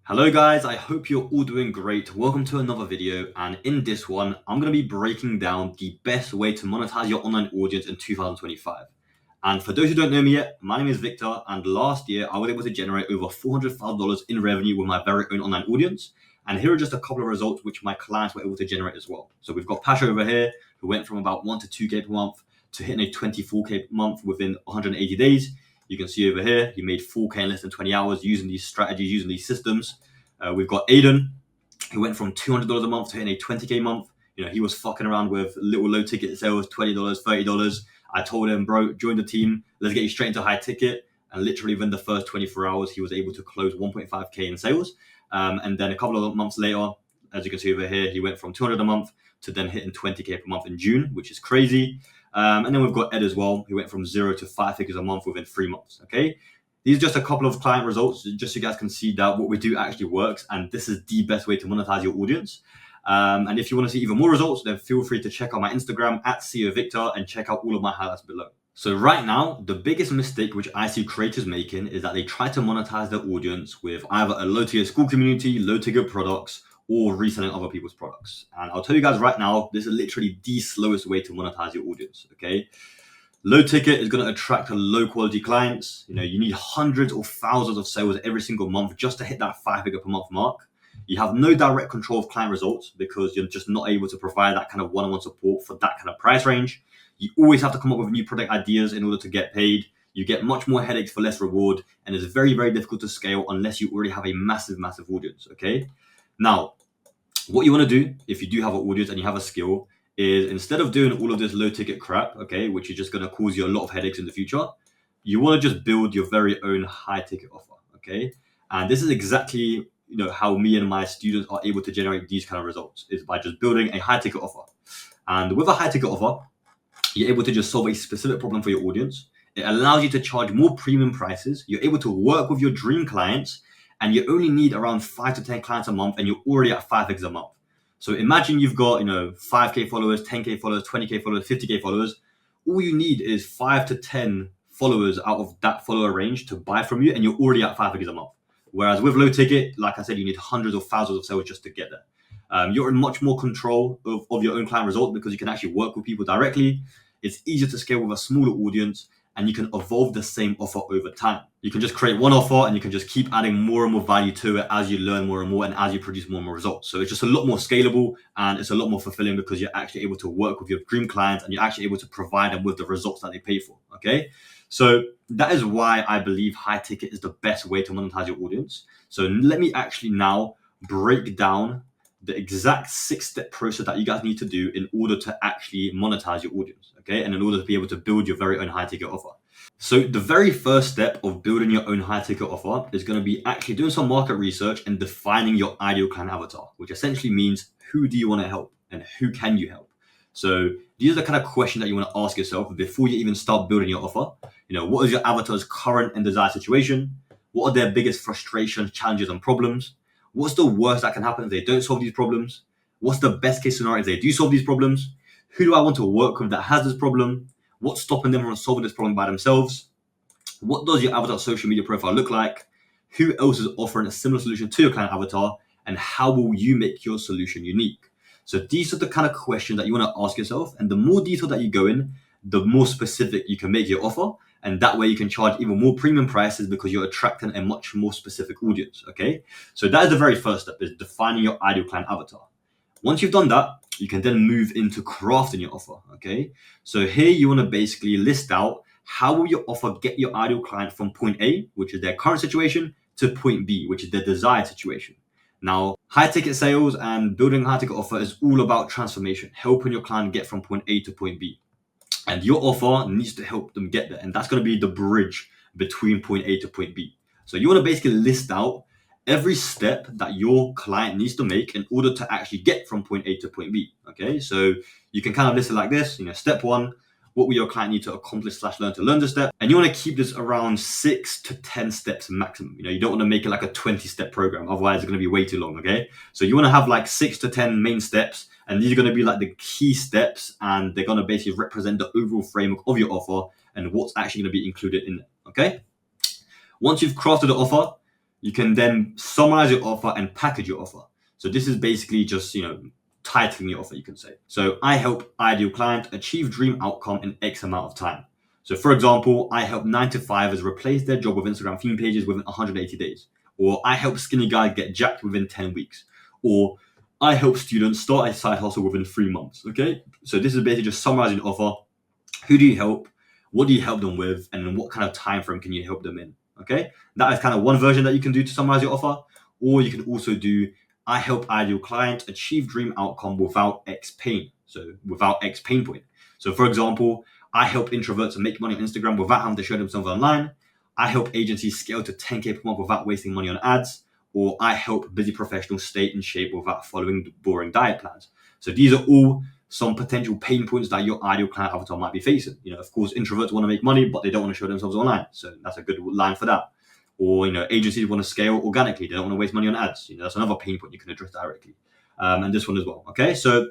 Hello guys, I hope you're all doing great. Welcome to another video, and in this one, I'm going to be breaking down the best way to monetize your online audience in 2025. And for those who don't know me yet, my name is Victor, and last year I was able to generate over $400,000 in revenue with my very own online audience. And here are just a couple of results which my clients were able to generate as well. So we've got Pasha over here, who went from about 1 to 2K per month to hitting a 24K per month within 180 days. You can see over here, he made 4K in less than 20 hours using these strategies, using these systems. We've got Aiden, who went from $200 a month to hitting a 20K month. He was fucking around with little low ticket sales, $20, $30. I told him, bro, join the team. Let's get you straight into high ticket. And literally within the first 24 hours, he was able to close 1.5K in sales. And then a couple of months later, as you can see over here, he went from 200 a month to then hitting 20K per month in June, which is crazy. And then we've got Ed as well, who went from 0 to 5 figures a month within 3 months. Okay. These are just a couple of client results, just so you guys can see that what we do actually works. And this is the best way to monetize your audience. And if you want to see even more results, then feel free to check out my Instagram at CEOVictor and check out all of my highlights below. So right now, the biggest mistake which I see creators making is that they try to monetize their audience with either a low tier school community, low tier products, or reselling other people's products. And I'll tell you guys right now, this is literally the slowest way to monetize your audience, okay? Low ticket is going to attract low quality clients. You need hundreds or thousands of sales every single month just to hit that 5 figure per month mark. You have no direct control of client results because you're just not able to provide that kind of one-on-one support for that kind of price range. You always have to come up with new product ideas in order to get paid. You get much more headaches for less reward, and it's very, very difficult to scale unless you already have a massive, massive audience, okay? Now, what you want to do if you do have an audience and you have a skill is, instead of doing all of this low ticket crap, okay, which is just going to cause you a lot of headaches in the future, you want to just build your very own high ticket offer, okay? And this is exactly how me and my students are able to generate these kind of results, is by just building a high ticket offer. And with a high ticket offer, you're able to just solve a specific problem for your audience. It allows you to charge more premium prices. You're able to work with your dream clients, and you only need around 5 to 10 clients a month, and you're already at 5 figures a month. So imagine you've got 5K followers, 10K followers, 20K followers, 50K followers. All you need is 5 to 10 followers out of that follower range to buy from you, and you're already at 5 figures a month. Whereas with low ticket, like I said, you need hundreds or thousands of sales just to get there. You're in much more control of your own client result because you can actually work with people directly. It's easier to scale with a smaller audience, and you can evolve the same offer over time. You can just create one offer and you can just keep adding more and more value to it as you learn more and more and as you produce more and more results. So it's just a lot more scalable, and it's a lot more fulfilling because you're actually able to work with your dream clients and you're actually able to provide them with the results that they pay for, okay? So that is why I believe high ticket is the best way to monetize your audience. So let me actually now break down the exact 6-step process that you guys need to do in order to actually monetize your audience, okay? And in order to be able to build your very own high ticket offer. So the very first step of building your own high ticket offer is going to be actually doing some market research and defining your ideal client avatar, which essentially means who do you want to help and who can you help? So these are the kind of questions that you want to ask yourself before you even start building your offer. What is your avatar's current and desired situation? What are their biggest frustrations, challenges, and problems? What's the worst that can happen if they don't solve these problems? What's the best case scenario if they do solve these problems? Who do I want to work with that has this problem? What's stopping them from solving this problem by themselves? What does your avatar social media profile look like? Who else is offering a similar solution to your client avatar? And how will you make your solution unique? So these are the kind of questions that you want to ask yourself. And the more detail that you go in, the more specific you can make your offer. And that way you can charge even more premium prices because you're attracting a much more specific audience, okay? So that is the very first step, is defining your ideal client avatar. Once you've done that, you can then move into crafting your offer, okay? So here you want to basically list out how will your offer get your ideal client from point A, which is their current situation, to point B, which is their desired situation. Now, high ticket sales and building a high ticket offer is all about transformation, helping your client get from point A to point B. And your offer needs to help them get there. And that's going to be the bridge between point A to point B. So you want to basically list out every step that your client needs to make in order to actually get from point A to point B. Okay, so you can kind of list it like this. Step 1, what will your client need to accomplish / learn to learn this step? And you want to keep this around 6 to 10 steps maximum. You don't want to make it like a 20-step program. Otherwise, it's going to be way too long. Okay, so you want to have like 6 to 10 main steps. And these are going to be like the key steps, and they're going to basically represent the overall framework of your offer and what's actually going to be included in it, okay? Once you've crafted the offer, you can then summarize your offer and package your offer. So this is basically just, titling your offer, you can say. So I help ideal client achieve dream outcome in X amount of time. So for example, I help 9-to-5ers replace their job with Instagram theme pages within 180 days. Or I help skinny guy get jacked within 10 weeks. Or I help students start a side hustle within 3 months. Okay. So this is basically just summarizing your offer. Who do you help? What do you help them with? And then what kind of time frame can you help them in? Okay. That is kind of one version that you can do to summarize your offer. Or you can also do, I help ideal client achieve dream outcome without X pain. So without X pain point. So for example, I help introverts make money on Instagram without having to show themselves online. I help agencies scale to 10K per month without wasting money on ads. Or I help busy professionals stay in shape without following boring diet plans. So these are all some potential pain points that your ideal client avatar might be facing. Of course, introverts want to make money, but they don't want to show themselves online. So that's a good line for that. Or, agencies want to scale organically. They don't want to waste money on ads. That's another pain point you can address directly. And this one as well. Okay, so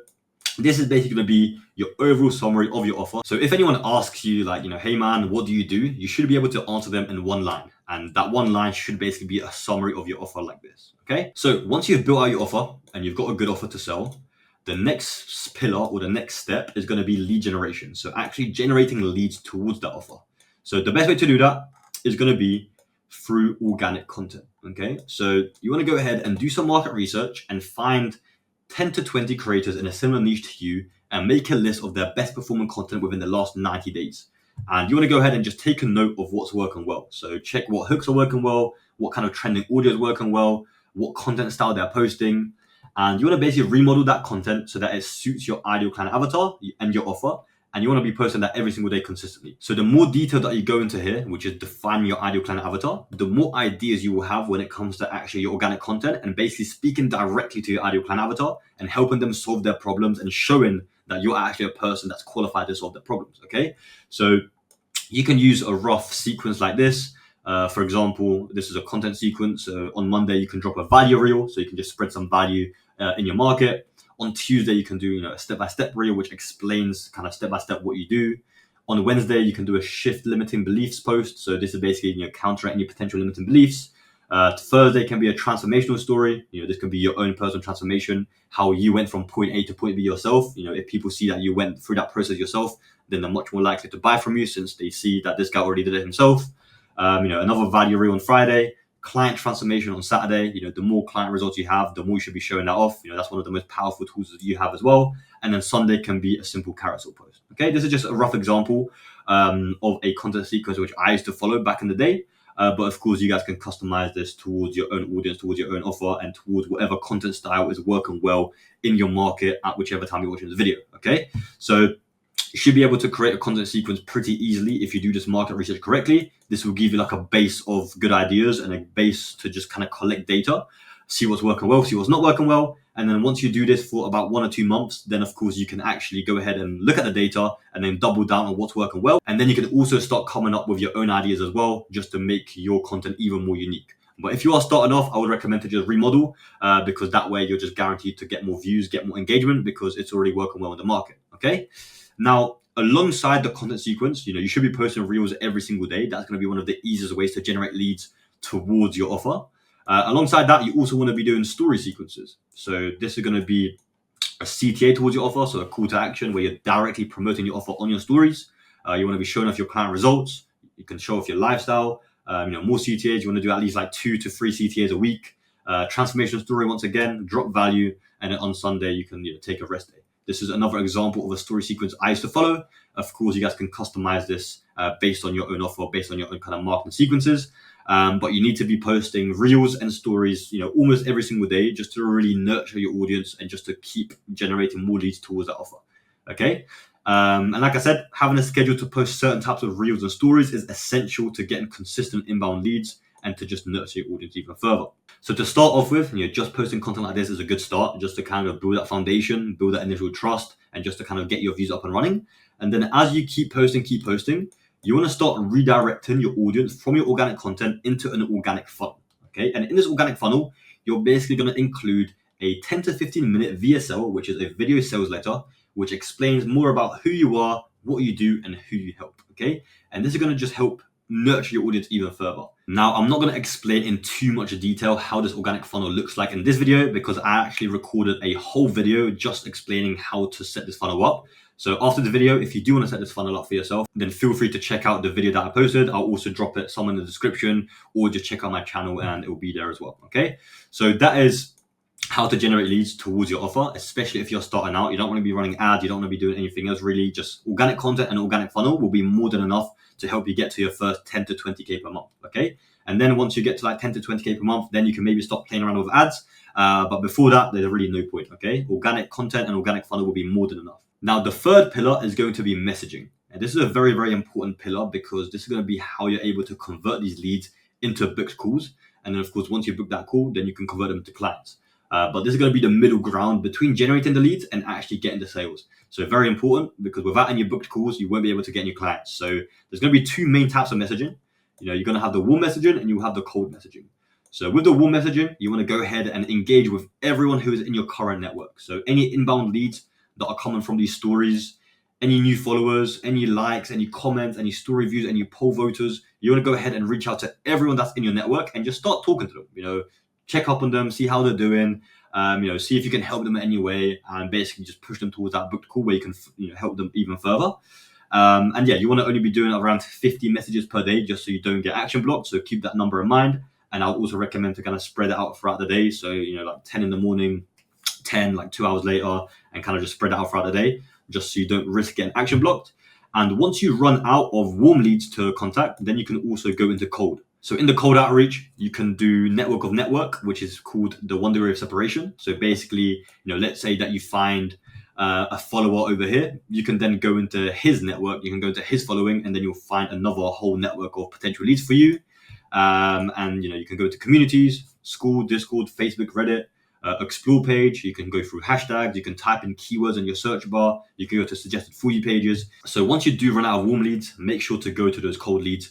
this is basically going to be your overall summary of your offer. So if anyone asks you hey man, what do? You should be able to answer them in one line. And that one line should basically be a summary of your offer like this. Okay. So once you've built out your offer and you've got a good offer to sell, the next pillar or the next step is going to be lead generation. So actually generating leads towards that offer. So the best way to do that is going to be through organic content. Okay. So you want to go ahead and do some market research and find 10 to 20 creators in a similar niche to you and make a list of their best performing content within the last 90 days. And you want to go ahead and just take a note of what's working well. So check what hooks are working well, what kind of trending audio is working well, what content style they're posting. And you want to basically remodel that content so that it suits your ideal client avatar and your offer. And you want to be posting that every single day consistently. So the more detail that you go into here, which is defining your ideal client avatar, the more ideas you will have when it comes to actually your organic content and basically speaking directly to your ideal client avatar and helping them solve their problems and showing that you're actually a person that's qualified to solve their problems. Okay. So you can use a rough sequence like this. For example, this is a content sequence. On Monday, you can drop a value reel. So you can just spread some value in your market. On Tuesday, you can do a step-by-step reel, which explains kind of step-by-step what you do. On Wednesday, you can do a shift limiting beliefs post. So this is basically countering any potential limiting beliefs. Thursday can be a transformational story. This can be your own personal transformation, how you went from point A to point B yourself. If people see that you went through that process yourself, then they're much more likely to buy from you since they see that this guy already did it himself. Another value reel on Friday. Client transformation on Saturday. The more client results you have, the more you should be showing that off. That's one of the most powerful tools that you have as well. And then Sunday can be a simple carousel post. Okay, this is just a rough example of a content sequence which I used to follow back in the day. But of course, you guys can customize this towards your own audience, towards your own offer, and towards whatever content style is working well in your market at whichever time you're watching this video. Okay, so you should be able to create a content sequence pretty easily if you do this market research correctly. This will give you like a base of good ideas and a base to just kind of collect data, see what's working well, see what's not working well. And then once you do this for about 1 or 2 months, then of course you can actually go ahead and look at the data and then double down on what's working well. And then you can also start coming up with your own ideas as well, just to make your content even more unique. But if you are starting off, I would recommend to just remodel because that way you're just guaranteed to get more views, get more engagement because it's already working well in the market. Okay. Now, alongside the content sequence, you should be posting reels every single day. That's going to be one of the easiest ways to generate leads towards your offer. Alongside that, you also want to be doing story sequences. So this is going to be a CTA towards your offer, so a call to action where you're directly promoting your offer on your stories. You want to be showing off your client results. You can show off your lifestyle. More CTAs. You want to do at least like 2 to 3 CTAs a week. Transformation story once again, drop value, and then on Sunday you can take a rest day. This is another example of a story sequence I used to follow. Of course, you guys can customize this based on your own offer, based on your own kind of marketing sequences. But you need to be posting reels and stories, almost every single day, just to really nurture your audience and just to keep generating more leads towards that offer. Okay. And like I said, having a schedule to post certain types of reels and stories is essential to getting consistent inbound leads and to just nurture your audience even further. So to start off with, just posting content like this is a good start, just to kind of build that foundation, build that initial trust, and just to kind of get your views up and running. And then as you keep posting, you want to start redirecting your audience from your organic content into an organic funnel. Okay. And in this organic funnel, you're basically going to include a 10 to 15 minute VSL, which is a video sales letter, which explains more about who you are, what you do, and who you help. Okay. And this is going to just help nurture your audience even further. Now, I'm not going to explain in too much detail how this organic funnel looks like in this video because I actually recorded a whole video just explaining how to set this funnel up. So after the video, if you do want to set this funnel up for yourself, then feel free to check out the video that I posted. I'll also drop it somewhere in the description, or just check out my channel and it will be there as well. Okay, so that is how to generate leads towards your offer, especially if you're starting out. You don't want to be running ads, you don't want to be doing anything else really. Just organic content and organic funnel will be more than enough to help you get to your first 10 to 20k per month. Okay, and then once you get to like 10 to 20k per month, then you can maybe stop playing around with ads. But before that, there's really no point. Okay, organic content and organic funnel will be more than enough. Now, the third pillar is going to be messaging. And this is a very, very important pillar because this is going to be how you're able to convert these leads into booked calls. And then, of course, once you book that call, then you can convert them to clients. But this is going to be the middle ground between generating the leads and actually getting the sales. So very important, because without any booked calls, you won't be able to get any clients. So there's going to be two main types of messaging. You're going to have the warm messaging and you have the cold messaging. So with the warm messaging, you want to go ahead and engage with everyone who is in your current network. So any inbound leads that are coming from these stories, any new followers, any likes, any comments, any story views, any poll voters, you want to go ahead and reach out to everyone that's in your network and just start talking to them. Check up on them, see how they're doing, see if you can help them in any way, and basically just push them towards that booked call where you can help them even further. And yeah, you want to only be doing around 50 messages per day just so you don't get action blocked. So keep that number in mind. And I'll also recommend to kind of spread it out throughout the day. So, like 10 in the morning, 10 like 2 hours later, and kind of just spread it out throughout the day just so you don't risk getting action blocked. And once you run out of warm leads to contact, then you can also go into cold. So in the cold outreach, you can do network of network, which is called the 1 degree of separation. So basically, let's say that you find a follower over here, you can then go into his network, you can go into his following, and then you'll find another whole network of potential leads for you. And you can go to communities, school, Discord, Facebook, Reddit, explore page. You can go through hashtags, you can type in keywords in your search bar, you can go to suggested for you pages. So once you do run out of warm leads, make sure to go to those cold leads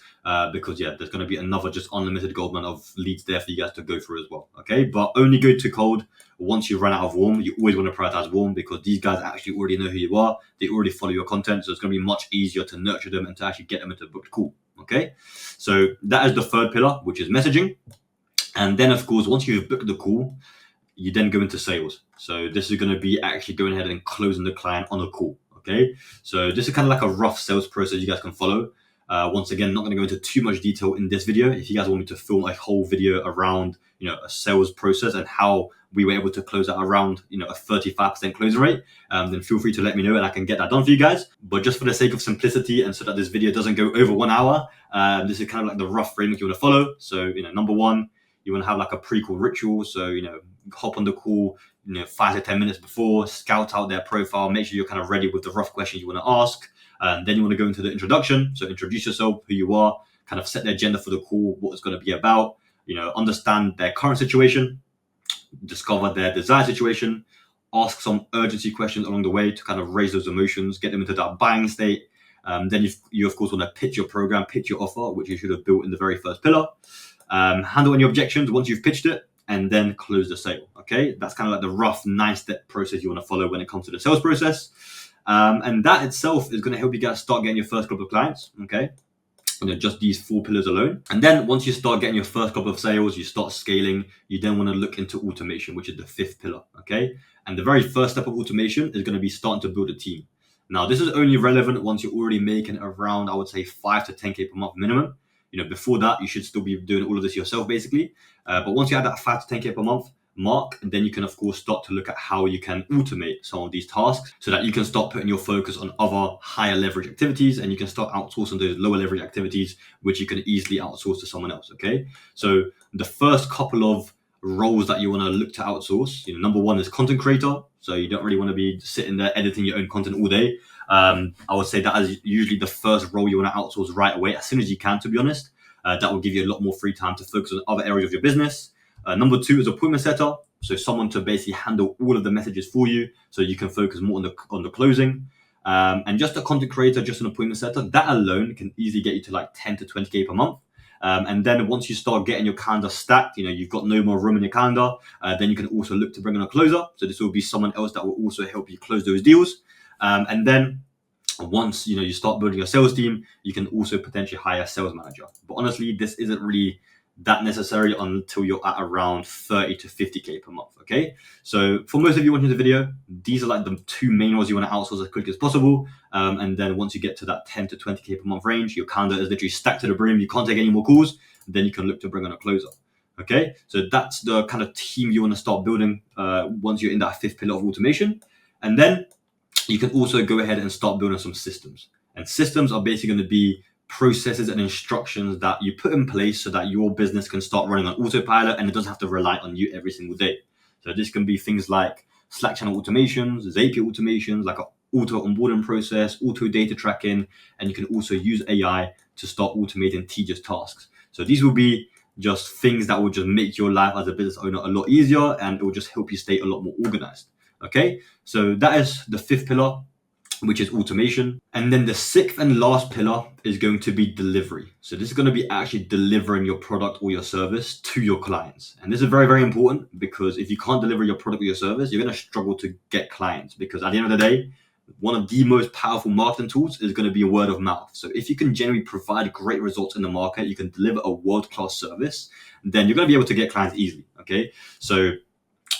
because there's going to be another just unlimited goldmine of leads there for you guys to go through as well. Okay, but only go to cold once you run out of warm. You always want to prioritize warm because these guys actually already know who you are, they already follow your content, so it's going to be much easier to nurture them and to actually get them into a booked call. Okay, so that is the third pillar, which is messaging. And then of course, once you've booked the call, you then go into sales. So this is going to be actually going ahead and closing the client on a call. Okay, so this is kind of like a rough sales process you guys can follow. Once again, not going to go into too much detail in this video. If you guys want me to film a whole video around a sales process and how we were able to close that around a 35% closing rate, then feel free to let me know and I can get that done for you guys. But just for the sake of simplicity and so that this video doesn't go over 1 hour, this is kind of like the rough framework you want to follow. So number one, you want to have like a pre-call ritual. So hop on the call 5 to 10 minutes before, scout out their profile, make sure you're kind of ready with the rough questions you want to ask. Then you want to go into the introduction. So introduce yourself, who you are, kind of set the agenda for the call, what it's going to be about, understand their current situation, discover their desired situation, ask some urgency questions along the way to kind of raise those emotions, get them into that buying state. Then you of course want to pitch your program, pitch your offer, which you should have built in the very first pillar. Handle any objections once you've pitched it, and then close the sale. Okay, that's kind of like the rough 9-step process you want to follow when it comes to the sales process. And that itself is going to help you guys start getting your first couple of clients. Okay, just these 4 pillars alone. And then once you start getting your first couple of sales, you start scaling, you then want to look into automation, which is the 5th pillar. Okay, and the very first step of automation is going to be starting to build a team. Now, this is only relevant once you're already making around, I would say, 5 to 10k per month minimum. Before that, you should still be doing all of this yourself, basically. But once you have that 5 to 10k per month mark, then you can, of course, start to look at how you can automate some of these tasks so that you can start putting your focus on other higher leverage activities, and you can start outsourcing those lower leverage activities, which you can easily outsource to someone else. Okay, so the first couple of roles that you want to look to outsource, number one is content creator. So you don't really want to be sitting there editing your own content all day. I would say that is usually the first role you want to outsource right away, as soon as you can, to be honest. That will give you a lot more free time to focus on other areas of your business. Number 2 is appointment setter. So someone to basically handle all of the messages for you so you can focus more on the closing. And just a content creator, just an appointment setter, that alone can easily get you to like 10 to 20k per month. And then once you start getting your calendar stacked, you've got no more room in your calendar, then you can also look to bring on a closer. So this will be someone else that will also help you close those deals. And then once you start building your sales team, you can also potentially hire a sales manager. But honestly, this isn't really that necessary until you're at around 30 to 50k per month. Okay, so for most of you watching the video, these are like the two main roles you want to outsource as quick as possible. And then once you get to that 10 to 20k per month range, your calendar is literally stacked to the brim, you can't take any more calls, then you can look to bring on a closer. Okay, so that's the kind of team you want to start building once you're in that fifth pillar of automation. And then you can also go ahead and start building some systems. And systems are basically going to be processes and instructions that you put in place so that your business can start running on autopilot and it doesn't have to rely on you every single day. So this can be things like Slack channel automations, Zapier automations, like an auto onboarding process, auto data tracking, and you can also use AI to start automating tedious tasks. So these will be just things that will just make your life as a business owner a lot easier, and it will just help you stay a lot more organized. Okay, so that is the fifth pillar, which is automation. And then the sixth and last pillar is going to be delivery. So this is going to be actually delivering your product or your service to your clients. And this is very, very important, because if you can't deliver your product or your service, you're going to struggle to get clients, because at the end of the day, one of the most powerful marketing tools is going to be word of mouth. So if you can generally provide great results in the market, you can deliver a world-class service, then you're going to be able to get clients easily. Okay, so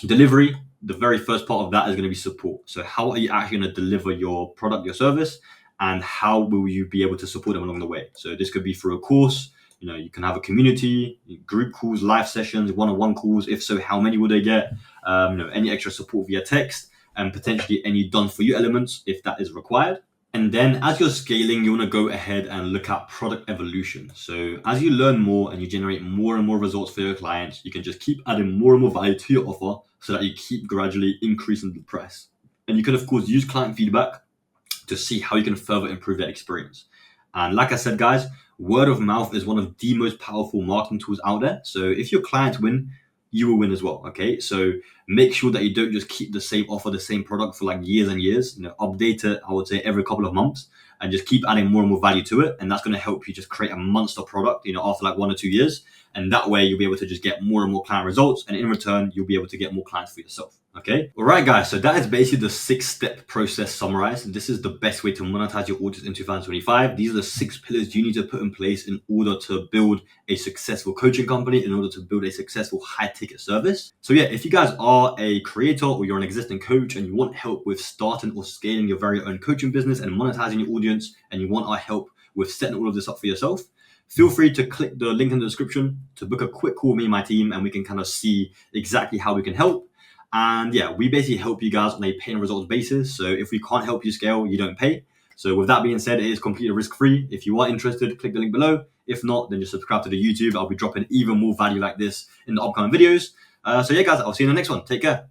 delivery, the very first part of that is going to be support. So how are you actually going to deliver your product, your service, and how will you be able to support them along the way? So this could be through a course. You can have a community, group calls, live sessions, one-on-one calls. If so, how many will they get? Any extra support via text, and potentially any done-for-you elements if that is required. And then as you're scaling, you want to go ahead and look at product evolution. So as you learn more and you generate more and more results for your clients, you can just keep adding more and more value to your offer so that you keep gradually increasing the price. And you can, of course, use client feedback to see how you can further improve that experience. And like I said, guys, word of mouth is one of the most powerful marketing tools out there. So if your clients win, you will win as well. Okay, so make sure that you don't just keep the same offer, the same product for like years and years. Update it, I would say, every couple of months, and just keep adding more and more value to it. And that's going to help you just create a monster product, after like 1 or 2 years. And that way you'll be able to just get more and more client results. And in return, you'll be able to get more clients for yourself. Okay. All right, guys. So that is basically the 6-step process summarized. This is the best way to monetize your audience in 2025. These are the 6 pillars you need to put in place in order to build a successful coaching company, in order to build a successful high ticket service. So yeah, if you guys are a creator or you're an existing coach and you want help with starting or scaling your very own coaching business and monetizing your audience, and you want our help with setting all of this up for yourself, feel free to click the link in the description to book a quick call with me and my team, and we can kind of see exactly how we can help. And yeah, we basically help you guys on a pay and results basis. So if we can't help you scale, you don't pay. So with that being said, it is completely risk-free. If you are interested, click the link below. If not, then just subscribe to the YouTube. I'll be dropping even more value like this in the upcoming videos. So yeah, guys, I'll see you in the next one. Take care.